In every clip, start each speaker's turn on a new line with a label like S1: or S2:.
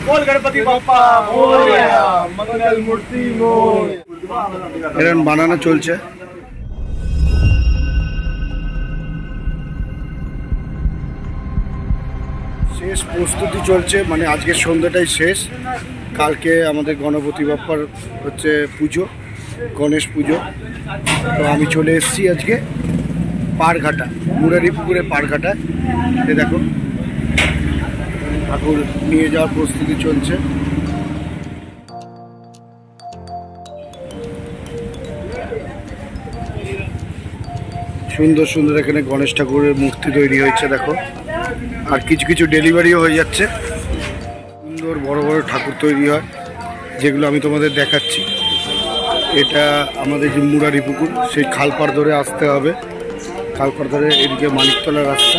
S1: बोल गणपति बाप्पा मोरया, मंगल मूर्ति मोरया।
S2: এরকম বানানো চলছে। শেষ প্রস্তুতি চলছে, মানে আজকের সন্ধ্যাটাই শেষ। কালকে আমাদের গণপতি বাপ্পার হচ্ছে পুজো, গণেশ পুজো। তো আমি চলে এসেছি আজকে পারঘাটা, মুরারিপুকুরে পারঘাটা। এ দেখো ঠাকুর নিয়ে যাওয়ার প্রস্তুতি চলছে। সুন্দর সুন্দর এখানে গণেশ ঠাকুরের মূর্তি তৈরি হয়েছে দেখো, আর কিছু কিছু ডেলিভারিও হয়ে যাচ্ছে। সুন্দর বড় বড় ঠাকুর তৈরি হয়, যেগুলো আমি তোমাদের দেখাচ্ছি। এটা আমাদের যে মুরারিপুকুর, সেই খালপাড় ধরে আসতে হবে। খালপাড় ধরে এদিকে মানিকতলা রাস্তা,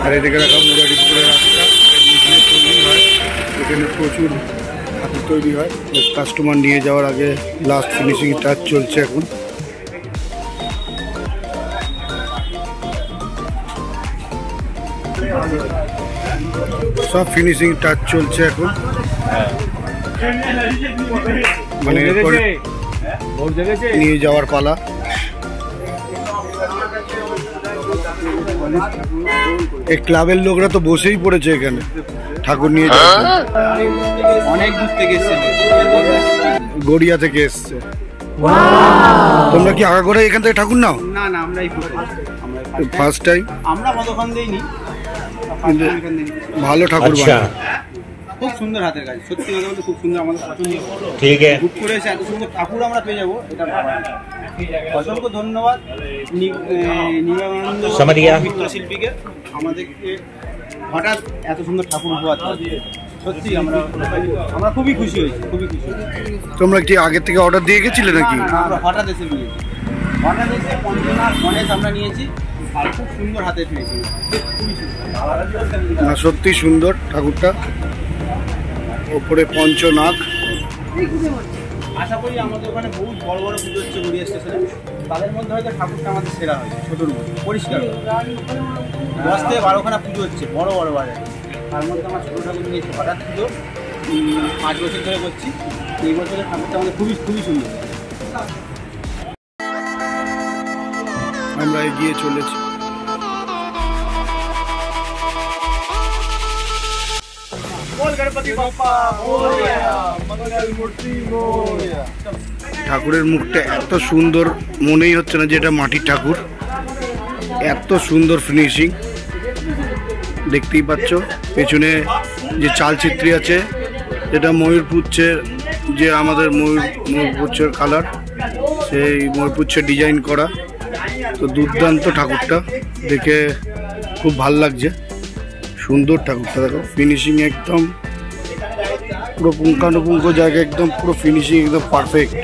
S2: আর এদিকে রাখা মুরারিপুকুরের রাস্তা। এখানে তৈরি হয়, এখানে প্রচুর ঠাকুর তৈরি হয়। কাস্টমার নিয়ে যাওয়ার আগে লাস্ট ফিনিশিং টাচ চলছে এখন। সব ফিনিশিং টাচ চলছে এখন, মানে নিয়ে যাওয়ার পালা। এই ক্লাবের লোকরা তো বসেই পড়েছে এখানে ঠাকুর নিয়ে যাওয়ার।
S1: অনেক দূর থেকে এসছে,
S2: গড়িয়া থেকে এসছে। তোমরা কি আগা করে এখান থেকে ঠাকুর নাও?
S1: না না, আমরাই
S2: ফার্স্ট টাইম।
S1: আমরা মতক্ষণ দেইনি,
S2: ভালো ঠাকুর বানায়,
S1: খুব সুন্দর হাতের কাজ, সত্যি কথা বলতে খুব সুন্দর। আমাদের পছন্দ,
S3: ঠিক আছে।
S1: বুক করে এসে এত সুন্দর ঠাকুর আমরা পেয়ে যাবো, এটা অসংখ্য ধন্যবাদ নিগমানন্দ মিত্র শিল্পীকে, আমাদেরকে হঠাৎ এত সুন্দর ঠাকুর উপহার দিয়ে। সত্যি আমরা খুবই খুশি হয়েছি, খুবই খুশি।
S2: তোমরা কি আগের থেকে অর্ডার দিয়ে গেছিলে নাকি?
S1: আমরা হঠাৎ এসে নিয়েছি, হঠাৎ এসে পঞ্চনাথ গণেশ আমরা নিয়েছি, আর খুব সুন্দর হাতে পেয়েছি, খুবই সুন্দর।
S2: না সত্যি সুন্দর ঠাকুরটা, ওপরে পঞ্চনাগ।
S1: আশা করি আমাদের ওখানে বহুত বড় বড় পুজো হচ্ছে গড়িয়া স্টেশনে, তাদের মধ্যে হয়তো ঠাকুরটা আমাদের সেরা হয়, ছোটোর মধ্যে পরিষ্কার 10 থেকে 12খানা পুজো হচ্ছে বড় বড় বাজারে। তার মধ্যে আমার ছোটো ঠাকুর নিয়েছে হঠাৎ পুজো, 5 বছর ধরে করছি। এই বছরের ঠাকুরটা আমাদের খুবই খুবই সুন্দর।
S2: আমরা এগিয়ে চলেছি। ঠাকুরের মুখটা এত সুন্দর, মনেই হচ্ছে না যে এটা মাটির ঠাকুর। এত সুন্দর ফিনিশিং, দেখতেই পাচ্ছ। পেছনে যে চালচিত্রী আছে, এটা ময়ূরপুচ্ছের, যে আমাদের ময়ূরপুচ্ছের কালার, সেই ময়ূরপুচ্ছের ডিজাইন করা। তো দুর্দান্ত ঠাকুরটা, দেখে খুব ভাল লাগছে। সুন্দর ঠাকুরটা দেখো, ফিনিশিং একদম পুরো পুঙ্খানুপুঙ্খ জায়গা, একদম পুরো ফিনিশিং একদম পারফেক্ট।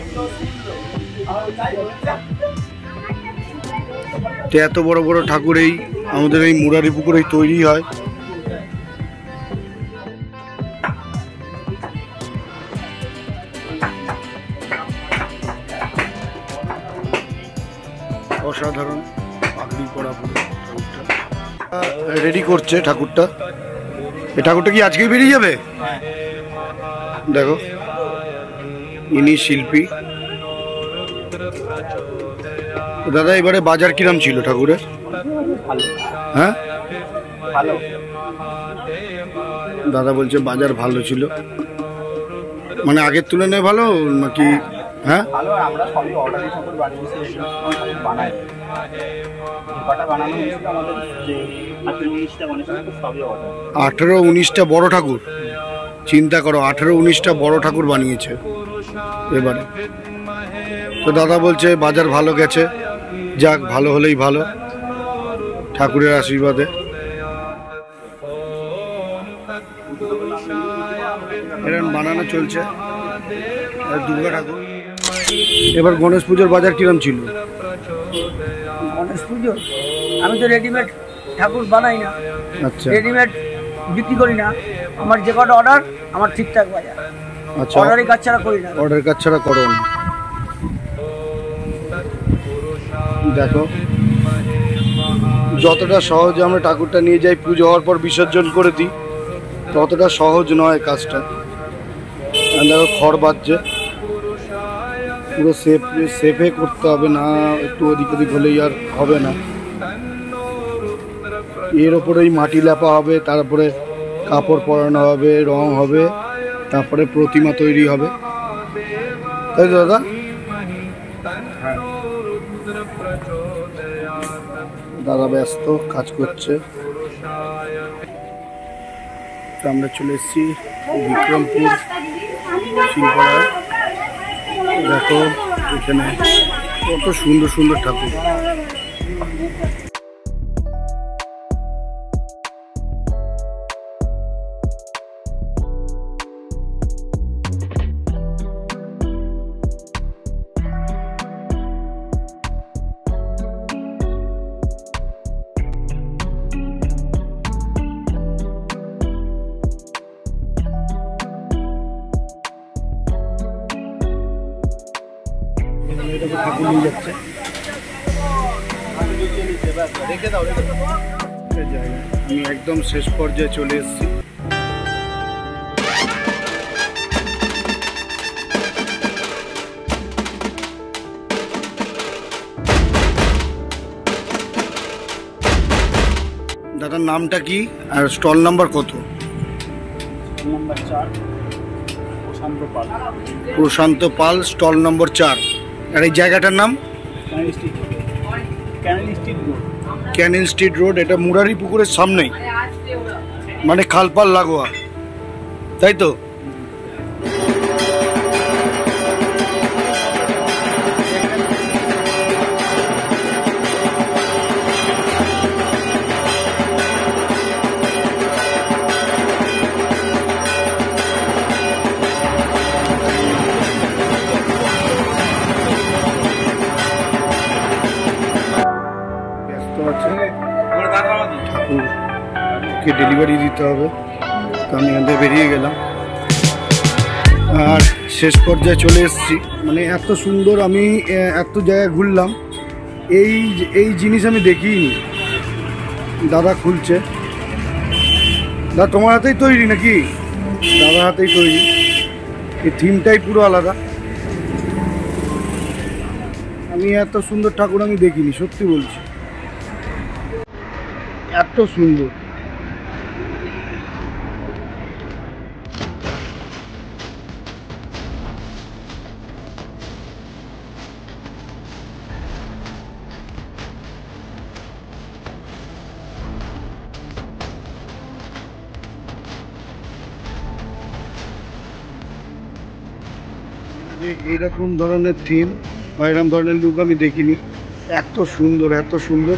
S2: তো এত বড় বড় ঠাকুর এই আমাদের এই মুরারিপুকুরেই তৈরি হয়। অসাধারণ পাগড়ি পরা ঠাকুরটা রেডি করছে। ঠাকুরটা, এই ঠাকুরটা কি আজকেই বেরিয়ে যাবে? দেখো, ইনি শিল্পী। দাদা এবারে বাজার কিরাম ছিল ঠাকুরের? হ্যাঁ, দাদা বলছে বাজার ভালো ছিল, মানে আগের তুলনায় ভালো নাকি? হ্যাঁ, 18-19টা বড় ঠাকুর, চিন্তা করো, 18-19টা বড় ঠাকুর বানিয়েছে এবারে। তো দাদা বলছে বাজার ভালো গেছে, যাক, ভালো হলেই ভালো, ঠাকুরের আশীর্বাদে। এরকম বানানো চলছে দুর্গা ঠাকুর। এবার গণেশ পুজোর বাজার কিরম ছিল?
S4: গণেশ পুজো আমি তো রেডিমেড ঠাকুর বানাই না,
S2: আচ্ছা,
S4: রেডিমেড বিক্রি করি না। আমার যে কটা অর্ডার আমার ঠিকঠাক বাজার।
S2: আচ্ছা,
S4: অর্ডারের কাজ ছাড়া করি না।
S2: অর্ডার কাজ ছাড়া করো না। দেখো যতটা সহজে আমরা ঠাকুরটা নিয়ে যাই, পুজো হওয়ার পর বিসর্জন করে দিই, ততটা সহজ নয় কাজটা। দেখো খড় বাজছে, পুরো সেফে করতে হবে, না একটু ওদিক ওদিক হলেই আর হবে না। এর ওপরেই মাটি লেপা হবে, তারপরে কাপড় পরানো হবে, রং হবে, তারপরে প্রতিমা তৈরি হবে, তাই তো দাদা? দাদা ব্যস্ত কাজ করছে। আমরা চলে এসেছি বিক্রমপুর শিলপাড়ায়। দেখো এখানে কত সুন্দর সুন্দর ঠাকুর। ঠাকুর নিয়ে যাচ্ছে, আমি একদম শেষ পর্যায়ে চলে এসেছি। দাদার নামটা কি আর স্টল নাম্বার কত?
S1: নম্বর 4 প্রশান্ত পাল।
S2: প্রশান্ত পাল, স্টল নম্বর 4। আর এই জায়গাটার নাম ক্যানিং স্ট্রিট রোড। এটা মুরারি পুকুরের সামনেই, মানে খালপাল লাগোয়া, তাই তো? ঠাকুরকে ডেলিভারি দিতে হবে, তো আমি এখান থেকে বেরিয়ে গেলাম। আর শেষ পর্যায়ে চলে এসেছি। মানে এত সুন্দর, আমি এত জায়গায় ঘুরলাম, এই জিনিস আমি দেখিনি। দাদা খুলছে। দাদা তোমার হাতেই তৈরি নাকি? দাদার হাতেই তৈরি। এই থিমটাই পুরো আলাদা। আমি এত সুন্দর ঠাকুর আমি দেখিনি, সত্যি বলছি, এত সুন্দর। এইরকম ধরনের থিম বা এরকম ধরনের লুক আমি দেখিনি। এত সুন্দর, এত সুন্দর,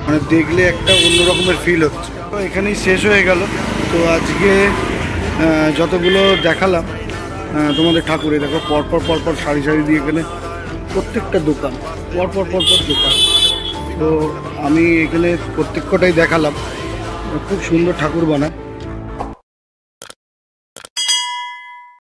S2: মানে দেখলে একটা অন্য রকমের ফিল হচ্ছে। তো এখানেই শেষ হয়ে গেল। তো আজকে যতগুলো দেখালাম তোমাদের ঠাকুরে, দেখো পরপর পরপর সারি সারি দিয়ে এখানে প্রত্যেকটা দোকান, পরপর পরপর দোকান। তো আমি এখানে প্রত্যেকটাই দেখালাম। খুব সুন্দর ঠাকুর বানায়।